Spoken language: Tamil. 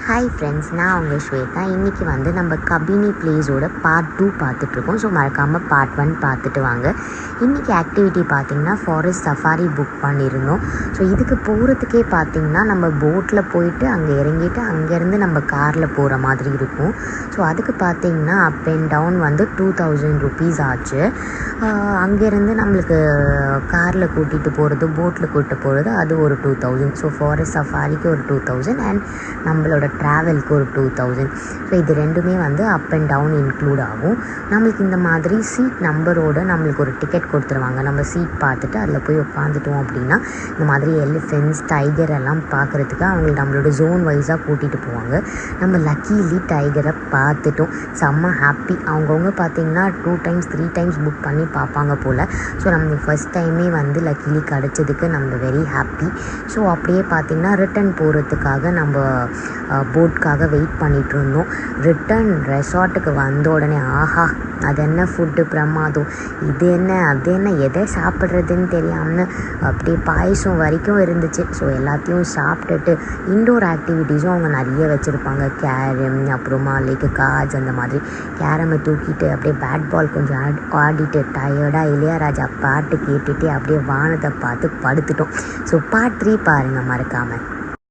ஹாய் ஃப்ரெண்ட்ஸ், நான் உங்கள் ஸ்வேதா. இன்றைக்கி வந்து நம்ம கபினி பிளேஸோட பார்ட் 2 பார்த்துட்ருக்கோம். ஸோ மறக்காமல் பார்ட் 1 பார்த்துட்டு வாங்க. இன்றைக்கி ஆக்டிவிட்டி பார்த்திங்கன்னா ஃபாரஸ்ட் சஃபாரி புக் பண்ணியிருந்தோம். ஸோ இதுக்கு போகிறதுக்கே பார்த்திங்கன்னா நம்ம போட்டில் போயிட்டு அங்கே இறங்கிட்டு அங்கேருந்து நம்ம காரில் போகிற மாதிரி இருக்கும். ஸோ அதுக்கு பார்த்திங்கன்னா அப் அண்ட் டவுன் வந்து 2000 ருபீஸ் ஆச்சு. அங்கேருந்து நம்மளுக்கு காரில் கூட்டிகிட்டு போகிறது, போட்டில் கூட்டிகிட்டு போகிறது அது ஒரு 2000. ஸோ ஃபாரஸ்ட் சஃபாரிக்கு ஒரு 2000 அண்ட் நம்மளோட ட்ராவலுக்கு ஒரு 2000. ஸோ இது ரெண்டுமே வந்து அப் அண்ட் டவுன் இன்க்ளூட் ஆகும். நம்மளுக்கு இந்த மாதிரி சீட் நம்பரோடு நம்மளுக்கு ஒரு டிக்கெட் கொடுத்துருவாங்க. நம்ம சீட் பார்த்துட்டு அதில் போய் உட்காந்துட்டோம் அப்படின்னா இந்த மாதிரி எலிஃபென்ட்ஸ், டைகர் எல்லாம் பார்க்குறதுக்கு அவங்க நம்மளோட ஜோன் வைஸாக கூட்டிகிட்டு போவாங்க. நம்ம லக்கீலி டைகரை பார்த்துட்டோம். செம்ம ஹாப்பி. அவங்கவுங்க பார்த்திங்கன்னா 2 times 3 times புக் பண்ணி பார்ப்பாங்க போல். ஸோ நம்ம ஃபஸ்ட் டைமே வந்து லக்கீலி கிடச்சதுக்கு நம்ம வெரி ஹாப்பி. ஸோ அப்படியே பார்த்திங்கன்னா ரிட்டன் போகிறதுக்காக நம்ம போட்காக வெயிட் பண்ணிகிட்டு இருந்தோம். ரிட்டன் ரெசார்ட்டுக்கு வந்த உடனே ஆஹா, அது என்ன ஃபுட்டு பிரமாதம், இது என்ன அது என்ன, எதை சாப்பிட்றதுன்னு தெரியாமல் அப்படியே பாயசம் வரைக்கும் இருந்துச்சு. ஸோ எல்லாத்தையும் சாப்பிட்டுட்டு இன்டோர் ஆக்டிவிட்டீஸும் அவங்க நிறைய வச்சுருப்பாங்க. கேரம், அப்புறமா லைக் கார்ட்ஸ், அந்த மாதிரி கேரமை தூக்கிட்டு அப்படியே பேட் பால் கொஞ்சம் ஆடிட்டு டயர்டாக இளையராஜா பாட்டு கேட்டுட்டு அப்படியே வானத்தை பார்த்து படுத்துட்டோம். ஸோ பார்ட் 3 பாருங்கள் மறக்காமல்.